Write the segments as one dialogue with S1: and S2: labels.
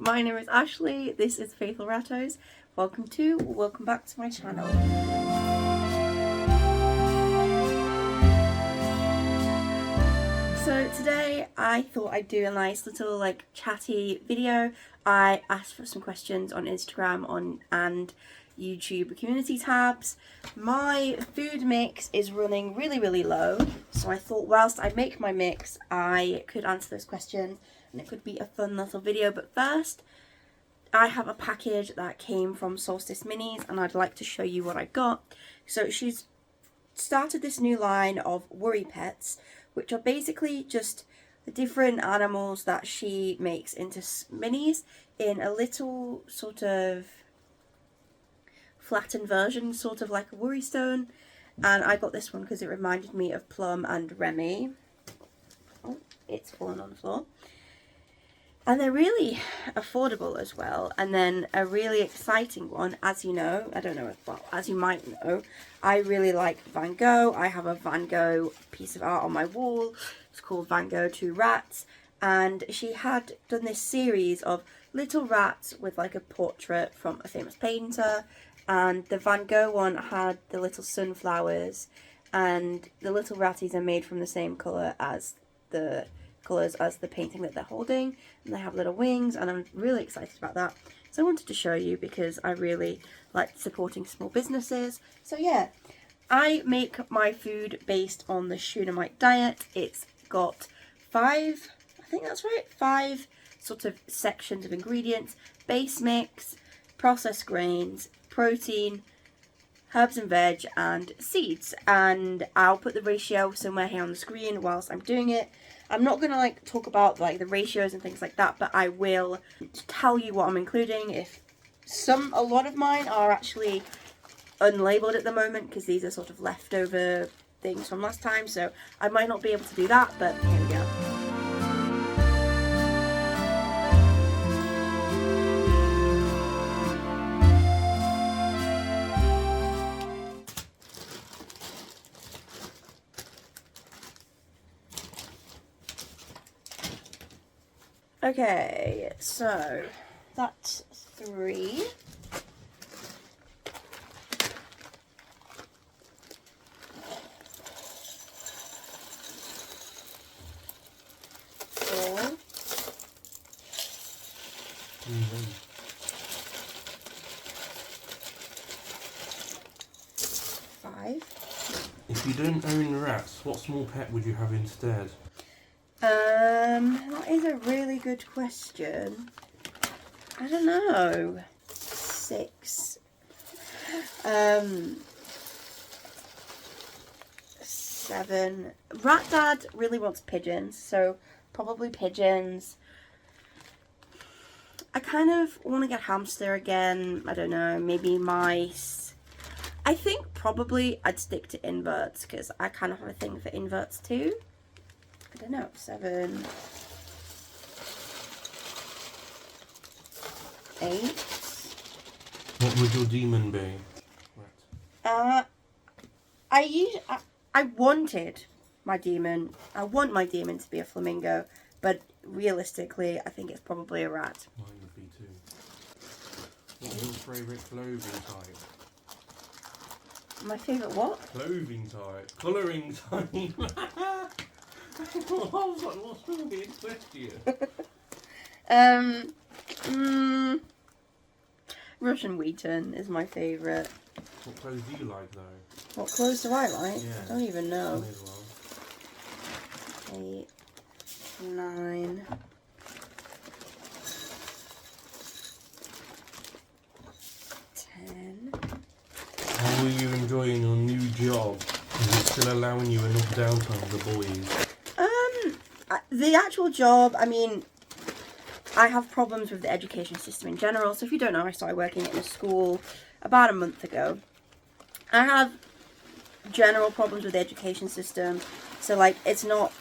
S1: my name is Ashley, this is Faithful Rattos. Welcome back to my channel. So today I thought I'd do a nice little chatty video. I asked for some questions on Instagram and YouTube community tabs. My food mix is running really low, so I thought whilst I make my mix I could answer those questions and it could be a fun little video. But first, I have a package that came from Solstice Minis and I'd like to show you what I got. So she's started this new line of worry pets, which are basically just the different animals that she makes into minis in a little sort of flattened version, sort of like a worry stone. And I got this one because it reminded me of Plum and Remy. Oh, it's fallen on the floor. And they're really affordable as well. And then a really exciting one, as you know, I don't know if, well, as you might know, I really like Van Gogh. I have a Van Gogh piece of art on my wall. It's called Van Gogh 2 Rats. And she had done this series of little rats with like a portrait from a famous painter. And the Van Gogh one had the little sunflowers. And the little ratties are made from the same colours as the painting that they're holding, and they have little wings, and I'm really excited about that. So I wanted to show you because I really like supporting small businesses. So yeah, I make my food based on the Shunammite diet. It's got five sort of sections of ingredients: base mix, processed grains, protein, herbs and veg, and seeds. And I'll put the ratio somewhere here on the screen whilst I'm doing it. I'm not going to talk about the ratios and things like that, but I will tell you what I'm including. A lot of mine are actually unlabeled at the moment because these are sort of leftover things from last time, so I might not be able to do that, but here we go. Okay, so that's 3. 4. 5.
S2: If you didn't own rats, what small pet would you have instead?
S1: That is a really good question. I don't know. 6. 7. Rat Dad really wants pigeons, so probably pigeons. I kind of want to get hamster again. I don't know, maybe mice. I think probably I'd stick to inverts because I kind of have a thing for inverts too. I don't know, 7, 8.
S2: What would your demon be?
S1: I wanted my demon. I want my demon to be a flamingo, but realistically, I think it's probably a rat.
S2: Mine would be too. What's your favourite clothing type?
S1: My favourite what?
S2: Clothing type. Colouring type. I was like, what's wrong with this question?
S1: Russian Wheaton is my favourite.
S2: What clothes do you like though?
S1: What clothes do I like?
S2: Yeah.
S1: I don't even know.
S2: Me as well.
S1: 8, 9. 10.
S2: How are you enjoying your new job? Is it still allowing you enough downtime with the boys?
S1: The actual job, I mean, I have problems with the education system in general. So if you don't know, I started working in a school about a month ago. I have general problems with the education system. So it's not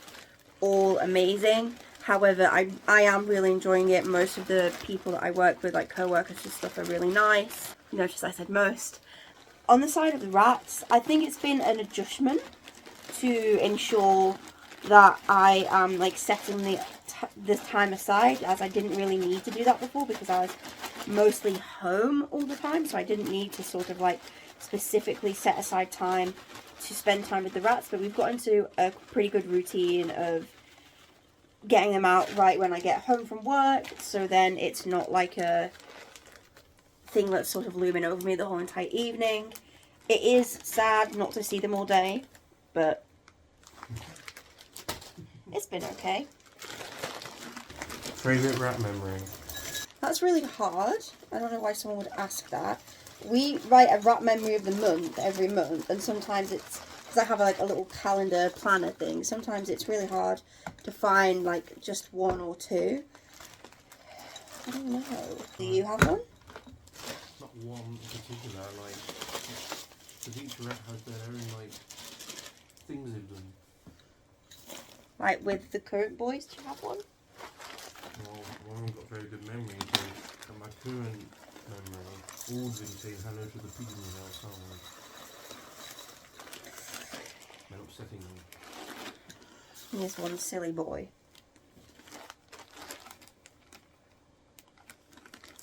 S1: all amazing. However, I am really enjoying it. Most of the people that I work with, co-workers and stuff, are really nice. You notice I said most. On the side of the rats, I think it's been an adjustment to ensure that I am setting the this time aside, as I didn't really need to do that before because I was mostly home all the time, so I didn't need to sort of like specifically set aside time to spend time with the rats. But we've got into a pretty good routine of getting them out right when I get home from work, so then it's not like a thing that's sort of looming over me the whole entire evening. It is sad not to see them all day, but it's been okay.
S2: Favourite rat memory?
S1: That's really hard. I don't know why someone would ask that. We write a rat memory of the month every month, and sometimes it's, because I have like a little calendar planner thing, sometimes it's really hard to find like just one or two. I don't know. Do you have one?
S2: Not one in particular, like, because each rat has their own, like, things they've done.
S1: Like with the current boys, do you have one?
S2: Well, one of them got very good memory, so at my current memory, all of them saying hello to the pigeons outside. And upsetting them.
S1: Here's one silly boy.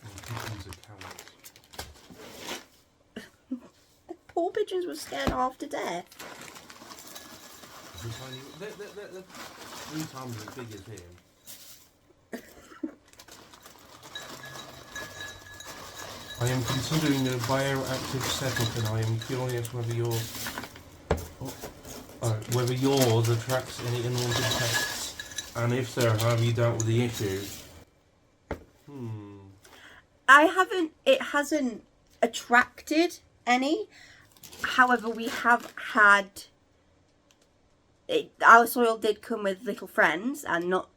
S2: And pigeons are cowards.
S1: Poor pigeons were scared half to death.
S2: They're 3 times as big as him. I am considering a bioactive setup, and I am curious whether yours attracts any unwanted pests, and if so, how have you dealt with the issue?
S1: It hasn't attracted any. However, we have had, our soil did come with little friends, and not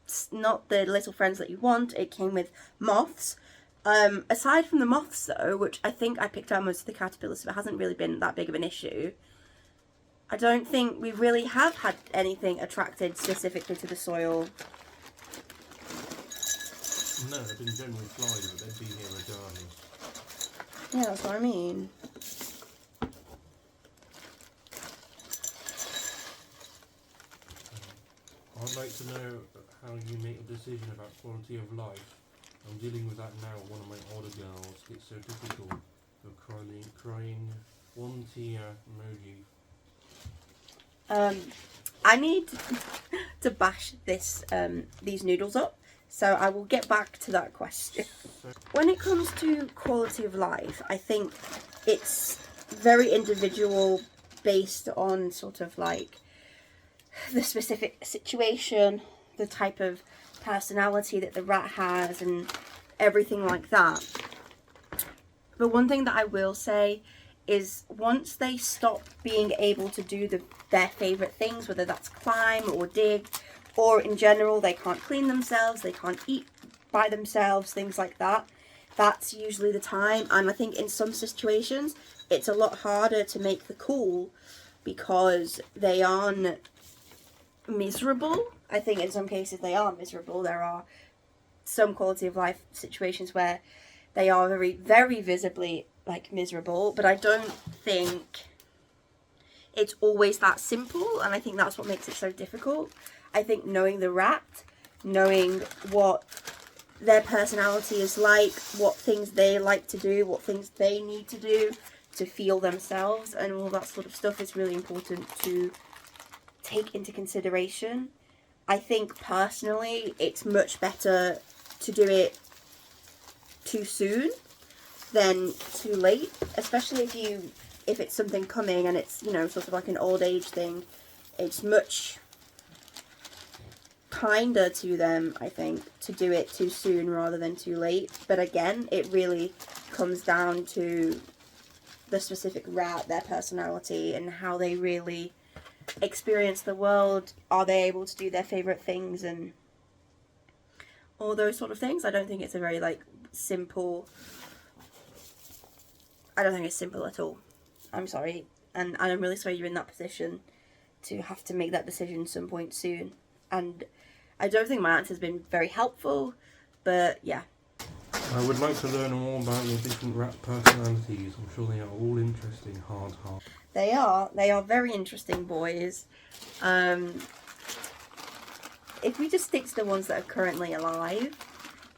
S1: the little friends that you want. It came with moths. Aside from the moths though, which I think I picked out most of the caterpillars, so it hasn't really been that big of an issue. I don't think we really have had anything attracted specifically to the soil.
S2: No, they've been generally flies, but they'd be here regardless.
S1: Yeah, that's what I mean.
S2: I'd like to know how you make a decision about quality of life. I'm dealing with that now. One of my older girls gets so difficult. You're crying, 1 tear emoji.
S1: I need to bash these noodles up, so I will get back to that question. When it comes to quality of life, I think it's very individual based on sort of like the specific situation, the type of personality that the rat has, and everything like that. But one thing that I will say is once they stop being able to do their favourite things, whether that's climb or dig, or in general they can't clean themselves, they can't eat by themselves, things like that, that's usually the time. And I think in some situations it's a lot harder to make the call because they aren't miserable. I think in some cases they are miserable. There are some quality of life situations where they are very, very visibly like miserable, but I don't think it's always that simple, and I think that's what makes it so difficult. I think knowing the rat, knowing what their personality is like, what things they like to do, what things they need to do to feel themselves, and all that sort of stuff is really important to take into consideration. I think personally it's much better to do it too soon than too late, especially if it's something coming and it's, you know, sort of like an old age thing. It's much kinder to them, I think, to do it too soon rather than too late. But again, it really comes down to the specific rat, their personality, and how they really experience the world. Are they able to do their favourite things and all those sort of things? I don't think it's a very like simple, I don't think it's simple at all. I'm sorry, and I'm really sorry you're in that position to have to make that decision some point soon. And I don't think my answer has been very helpful, but yeah.
S2: I would like to learn more about your different rat personalities. I'm sure they are all interesting, hard.
S1: They are very interesting boys. if we just stick to the ones that are currently alive,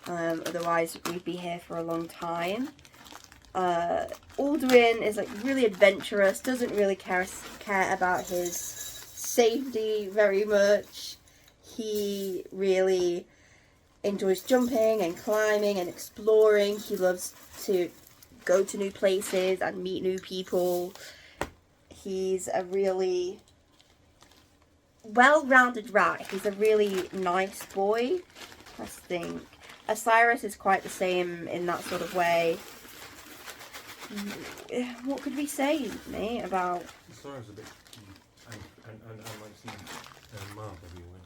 S1: otherwise we'd be here for a long time. Alduin is like really adventurous, doesn't really care about his safety very much. He really enjoys jumping and climbing and exploring. He loves to go to new places and meet new people. He's a really well-rounded rat. He's a really nice boy, I think. Osiris is quite the same in that sort of way. What could we say, mate, about...
S2: Osiris a bit... and like some mark everywhere.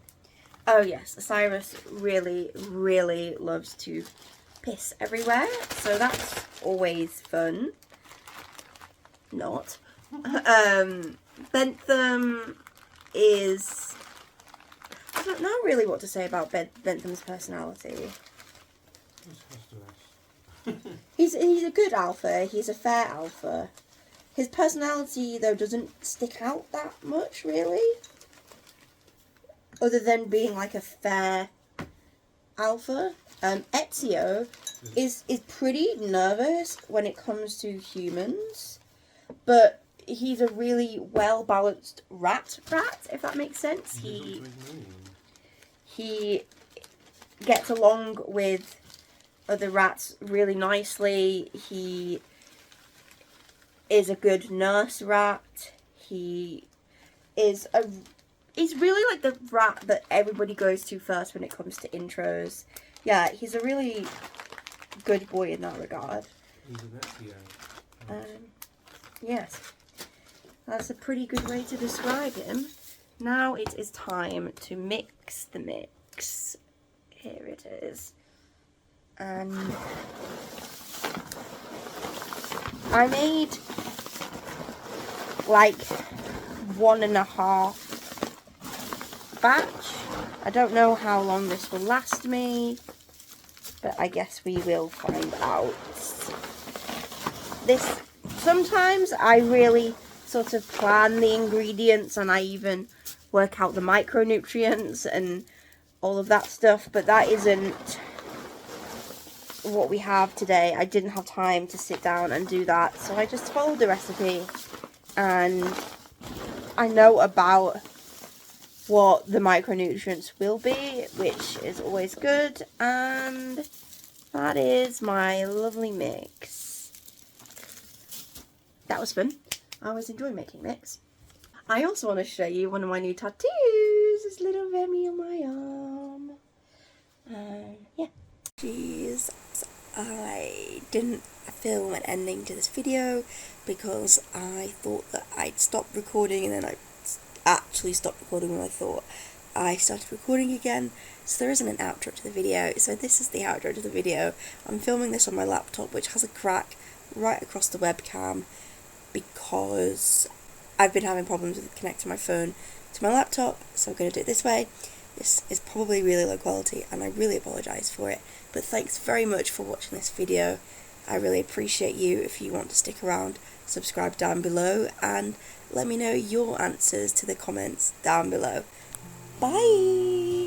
S1: Oh yes, Osiris really, really loves to piss everywhere, so that's always fun. Not. Bentham is... I don't know really what to say about Bentham's personality. He's a good alpha, he's a fair alpha. His personality, though, doesn't stick out that much, really. Other than being like a fair alpha. Ezio is pretty nervous when it comes to humans. But he's a really well-balanced rat, if that makes sense. He gets along with other rats really nicely. He is a good nurse rat. He's really like the rat that everybody goes to first when it comes to intros. Yeah, he's a really good boy in that regard.
S2: He's an Ezio.
S1: Yes, that's a pretty good way to describe him. Now it is time to mix the mix. Here it is. And I made like 1.5 batch. I don't know how long this will last me, but I guess we will find out. Sometimes I really sort of plan the ingredients and I even work out the micronutrients and all of that stuff, but that isn't what we have today. I didn't have time to sit down and do that, so I just followed the recipe and I know about what the micronutrients will be, which is always good, and that is my lovely mix. That was fun. I always enjoy making mix. I also want to show you one of my new tattoos. This little Remy on my arm. Yeah. Jeez, I didn't film an ending to this video because I thought that I'd stop recording, and then I actually stopped recording when I thought I started recording again, so there isn't an outro to the video. So this is the outro to the video. I'm filming this on my laptop, which has a crack right across the webcam because I've been having problems with connecting my phone to my laptop, so I'm going to do it this way. This is probably really low quality and I really apologise for it, but thanks very much for watching this video. I really appreciate you. If you want to stick around, subscribe down below and let me know your answers to the comments down below. Bye!